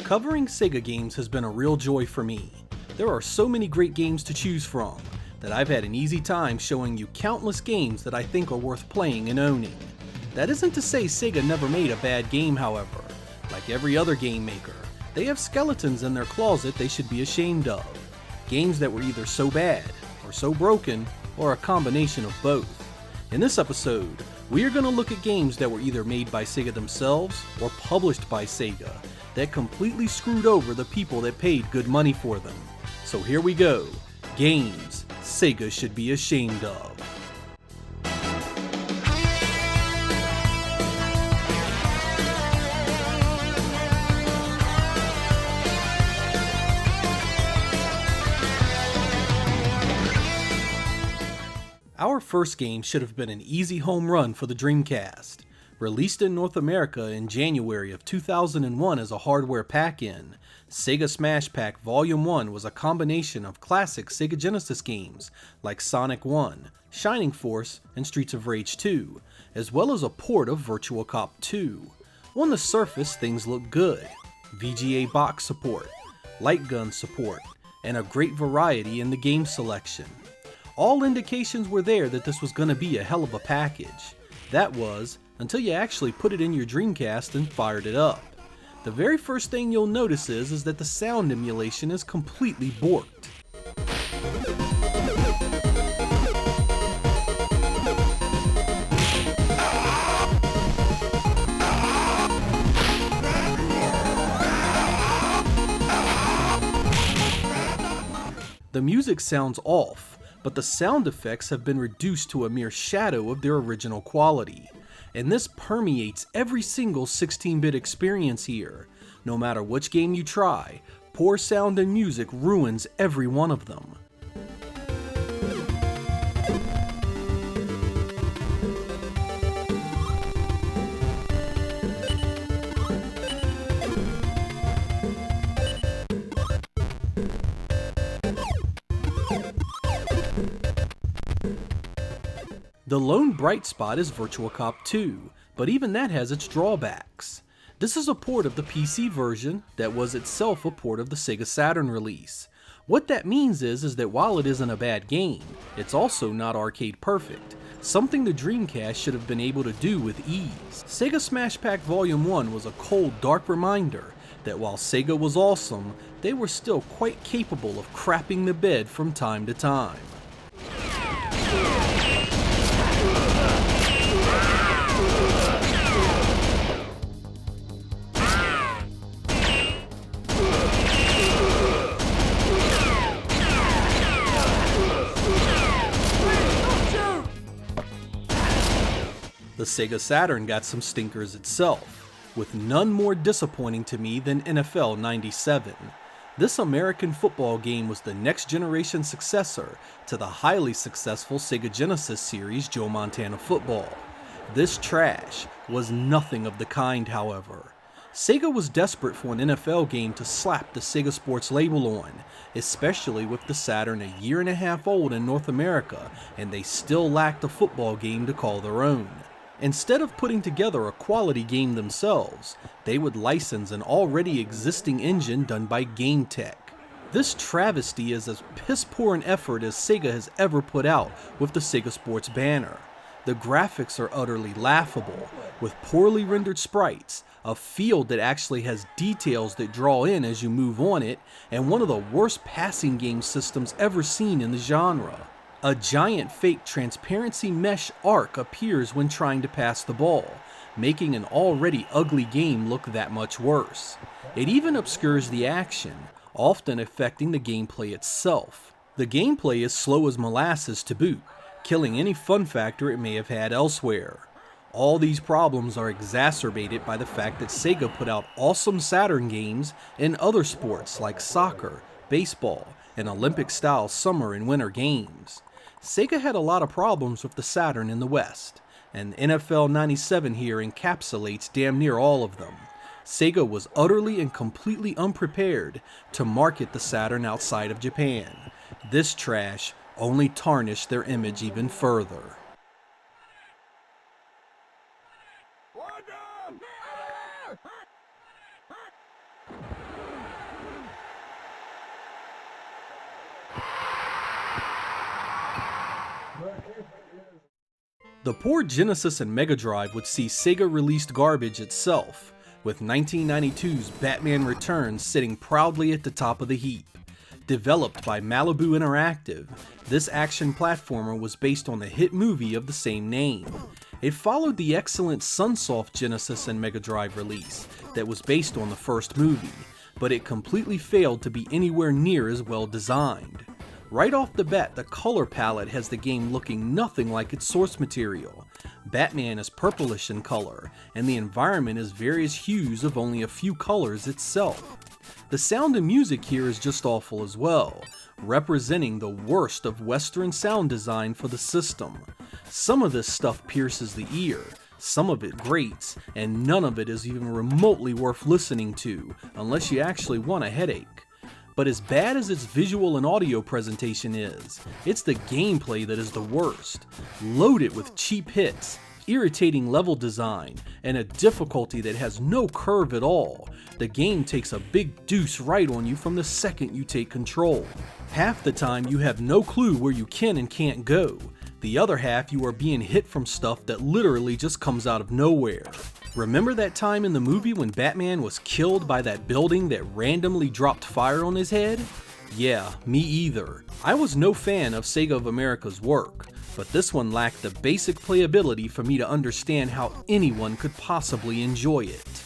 Covering Sega games has been a real joy for me. There are so many great games to choose from that I've had an easy time showing you countless games that I think are worth playing and owning. That isn't to say Sega never made a bad game, however. Like every other game maker, they have skeletons in their closet they should be ashamed of. Games that were either so bad, or so broken, or a combination of both. In this episode, we are going to look at games that were either made by Sega themselves or published by Sega that completely screwed over the people that paid good money for them. So here we go, games Sega should be ashamed of. Our first game should have been an easy home run for the Dreamcast. Released in North America in January of 2001 as a hardware pack-in, Sega Smash Pack Volume 1 was a combination of classic Sega Genesis games like Sonic 1, Shining Force, and Streets of Rage 2, as well as a port of Virtua Cop 2. On the surface, things look good. VGA box support, light gun support, and a great variety in the game selection. All indications were there that this was going to be a hell of a package. That was, until you actually put it in your Dreamcast and fired it up. The very first thing you'll notice is that the sound emulation is completely borked. The music sounds off, but the sound effects have been reduced to a mere shadow of their original quality. And this permeates every single 16-bit experience here. No matter which game you try, poor sound and music ruins every one of them. The lone bright spot is Virtua Cop 2, but even that has its drawbacks. This is a port of the PC version that was itself a port of the Sega Saturn release. What that means is that while it isn't a bad game, it's also not arcade perfect, something the Dreamcast should have been able to do with ease. Sega Smash Pack Volume 1 was a cold, dark reminder that while Sega was awesome, they were still quite capable of crapping the bed from time to time. The Sega Saturn got some stinkers itself, with none more disappointing to me than NFL 97. This American football game was the next generation successor to the highly successful Sega Genesis series Joe Montana Football. This trash was nothing of the kind, however. Sega was desperate for an NFL game to slap the Sega Sports label on, especially with the Saturn a year and a half old in North America, and they still lacked a football game to call their own. Instead of putting together a quality game themselves, they would license an already existing engine done by Game Tech. This travesty is as piss-poor an effort as Sega has ever put out with the Sega Sports banner. The graphics are utterly laughable, with poorly rendered sprites, a field that actually has details that draw in as you move on it, and one of the worst passing game systems ever seen in the genre. A giant fake transparency mesh arc appears when trying to pass the ball, making an already ugly game look that much worse. It even obscures the action, often affecting the gameplay itself. The gameplay is slow as molasses to boot, killing any fun factor it may have had elsewhere. All these problems are exacerbated by the fact that Sega put out awesome Saturn games in other sports like soccer, baseball, and Olympic-style summer and winter games. Sega had a lot of problems with the Saturn in the West, and NFL 97 here encapsulates damn near all of them. Sega was utterly and completely unprepared to market the Saturn outside of Japan. This trash only tarnished their image even further. The poor Genesis and Mega Drive would see Sega released garbage itself, with 1992's Batman Returns sitting proudly at the top of the heap. Developed by Malibu Interactive, this action platformer was based on the hit movie of the same name. It followed the excellent Sunsoft Genesis and Mega Drive release that was based on the first movie, but it completely failed to be anywhere near as well designed. Right off the bat, the color palette has the game looking nothing like its source material. Batman is purplish in color, and the environment is various hues of only a few colors itself. The sound and music here is just awful as well, representing the worst of Western sound design for the system. Some of this stuff pierces the ear, some of it grates, and none of it is even remotely worth listening to, unless you actually want a headache. But as bad as its visual and audio presentation is, it's the gameplay that is the worst. Loaded with cheap hits, irritating level design, and a difficulty that has no curve at all, the game takes a big deuce right on you from the second you take control. Half the time you have no clue where you can and can't go. The other half you are being hit from stuff that literally just comes out of nowhere. Remember that time in the movie when Batman was killed by that building that randomly dropped fire on his head? Yeah, me either. I was no fan of Sega of America's work, but this one lacked the basic playability for me to understand how anyone could possibly enjoy it.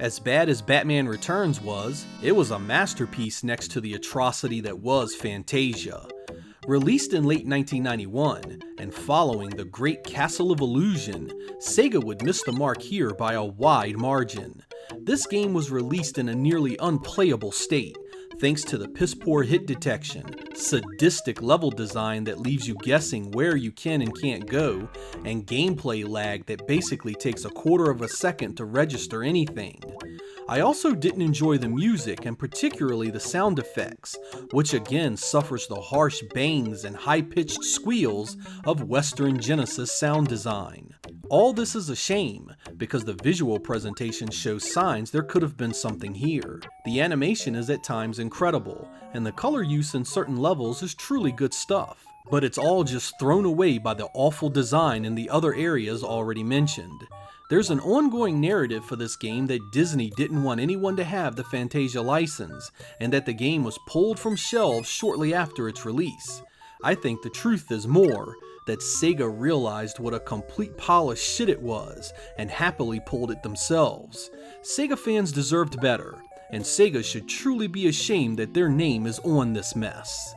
As bad as Batman Returns was, it was a masterpiece next to the atrocity that was Fantasia. Released in late 1991, and following the Great Castle of Illusion, Sega would miss the mark here by a wide margin. This game was released in a nearly unplayable state, thanks to the piss-poor hit detection, sadistic level design that leaves you guessing where you can and can't go, and gameplay lag that basically takes a quarter of a second to register anything. I also didn't enjoy the music and particularly the sound effects, which again suffers the harsh bangs and high-pitched squeals of Western Genesis sound design. All this is a shame, because the visual presentation shows signs there could have been something here. The animation is at times incredible, and the color use in certain levels is truly good stuff. But it's all just thrown away by the awful design in the other areas already mentioned. There's an ongoing narrative for this game that Disney didn't want anyone to have the Fantasia license, and that the game was pulled from shelves shortly after its release. I think the truth is more, that Sega realized what a complete pile of shit it was, and happily pulled it themselves. Sega fans deserved better, and Sega should truly be ashamed that their name is on this mess.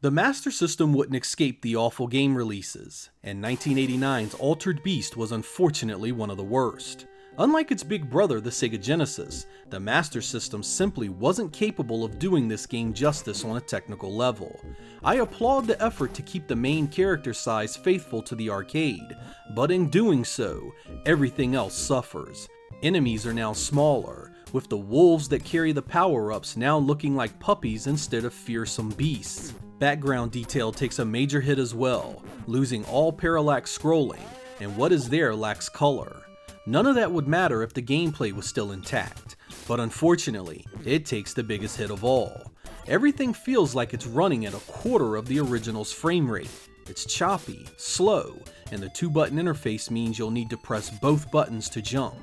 The Master System wouldn't escape the awful game releases, and 1989's Altered Beast was unfortunately one of the worst. Unlike its big brother, the Sega Genesis, the Master System simply wasn't capable of doing this game justice on a technical level. I applaud the effort to keep the main character size faithful to the arcade, but in doing so, everything else suffers. Enemies are now smaller, with the wolves that carry the power-ups now looking like puppies instead of fearsome beasts. Background detail takes a major hit as well, losing all parallax scrolling, and what is there lacks color. None of that would matter if the gameplay was still intact, but unfortunately, it takes the biggest hit of all. Everything feels like it's running at a quarter of the original's frame rate. It's choppy, slow, and the 2-button interface means you'll need to press both buttons to jump.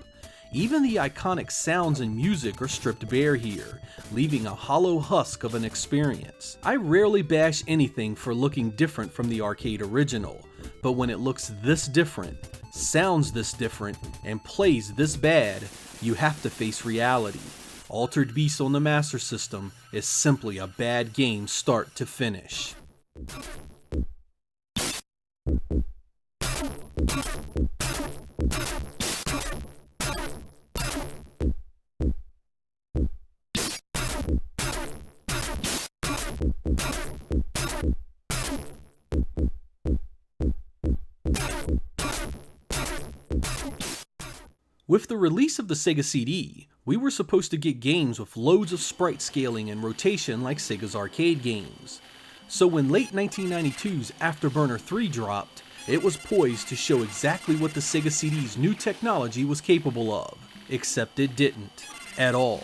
Even the iconic sounds and music are stripped bare here, leaving a hollow husk of an experience. I rarely bash anything for looking different from the arcade original, but when it looks this different, sounds this different, and plays this bad, you have to face reality. Altered Beast on the Master System is simply a bad game start to finish. With the release of the Sega CD, we were supposed to get games with loads of sprite scaling and rotation like Sega's arcade games. So when late 1992's Afterburner 3 dropped, it was poised to show exactly what the Sega CD's new technology was capable of, except it didn't, at all.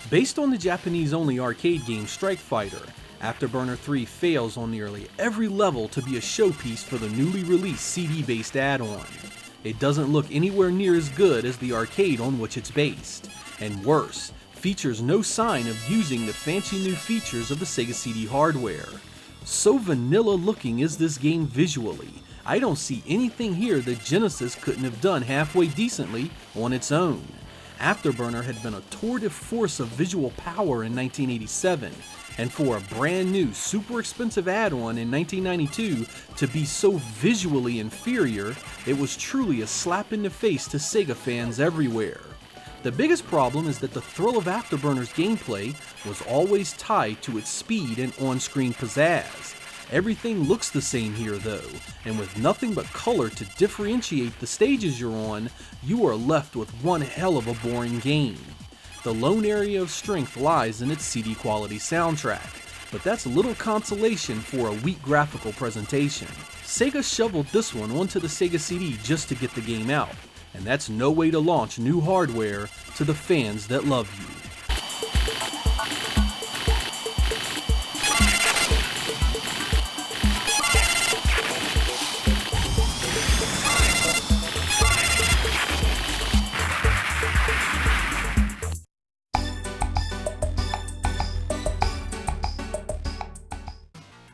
Based on the Japanese-only arcade game Strike Fighter, Afterburner 3 fails on nearly every level to be a showpiece for the newly released CD-based add-on. It doesn't look anywhere near as good as the arcade on which it's based, and worse, features no sign of using the fancy new features of the Sega CD hardware. So vanilla looking is this game visually, I don't see anything here that Genesis couldn't have done halfway decently on its own. Afterburner had been a tour de force of visual power in 1987, and for a brand new, super expensive add-on in 1992 to be so visually inferior, it was truly a slap in the face to Sega fans everywhere. The biggest problem is that the thrill of Afterburner's gameplay was always tied to its speed and on-screen pizzazz. Everything looks the same here though, and with nothing but color to differentiate the stages you're on, you are left with one hell of a boring game. The lone area of strength lies in its CD quality soundtrack, but that's little consolation for a weak graphical presentation. Sega shoveled this one onto the Sega CD just to get the game out, and that's no way to launch new hardware to the fans that love you.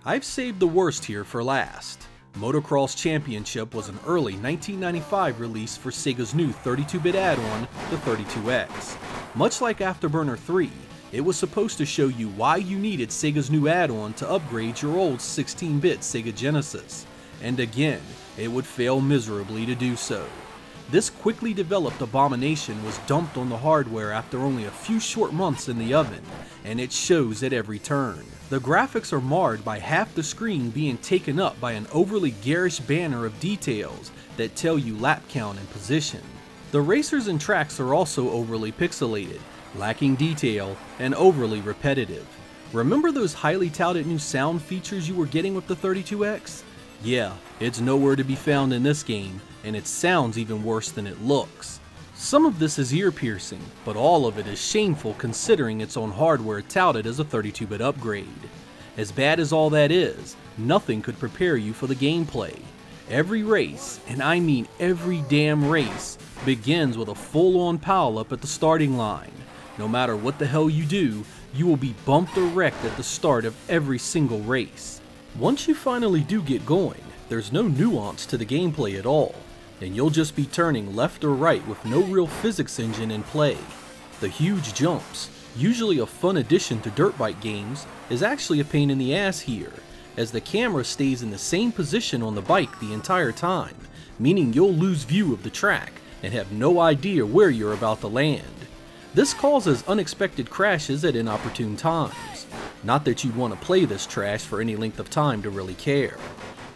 I've saved the worst here for last. Motocross Championship was an early 1995 release for Sega's new 32-bit add-on, the 32X. Much like Afterburner 3, it was supposed to show you why you needed Sega's new add-on to upgrade your old 16-bit Sega Genesis. And again, it would fail miserably to do so. This quickly developed abomination was dumped on the hardware after only a few short months in the oven, and it shows at every turn. The graphics are marred by half the screen being taken up by an overly garish banner of details that tell you lap count and position. The racers and tracks are also overly pixelated, lacking detail, and overly repetitive. Remember those highly touted new sound features you were getting with the 32X? Yeah, it's nowhere to be found in this game, and it sounds even worse than it looks. Some of this is ear-piercing, but all of it is shameful considering its own hardware touted as a 32-bit upgrade. As bad as all that is, nothing could prepare you for the gameplay. Every race, and I mean every damn race, begins with a full-on pile-up at the starting line. No matter what the hell you do, you will be bumped or wrecked at the start of every single race. Once you finally do get going, there's no nuance to the gameplay at all, and you'll just be turning left or right with no real physics engine in play. The huge jumps, usually a fun addition to dirt bike games, is actually a pain in the ass here, as the camera stays in the same position on the bike the entire time, meaning you'll lose view of the track and have no idea where you're about to land. This causes unexpected crashes at inopportune times. Not that you'd want to play this trash for any length of time to really care.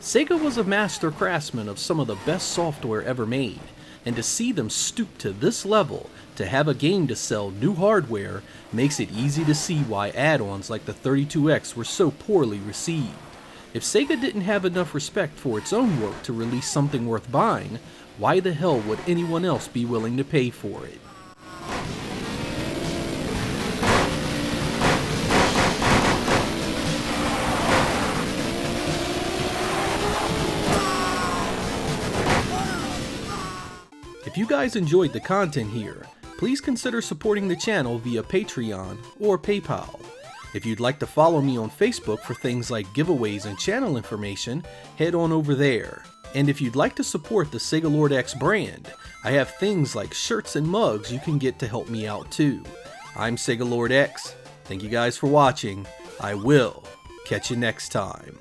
Sega was a master craftsman of some of the best software ever made, and to see them stoop to this level to have a game to sell new hardware makes it easy to see why add-ons like the 32X were so poorly received. If Sega didn't have enough respect for its own work to release something worth buying, why the hell would anyone else be willing to pay for it? If you guys enjoyed the content here, please consider supporting the channel via Patreon or PayPal. If you'd like to follow me on Facebook for things like giveaways and channel information, head on over there. And if you'd like to support the Sega Lord X brand, I have things like shirts and mugs you can get to help me out too. I'm Sega Lord X. Thank you guys for watching. I will catch you next time.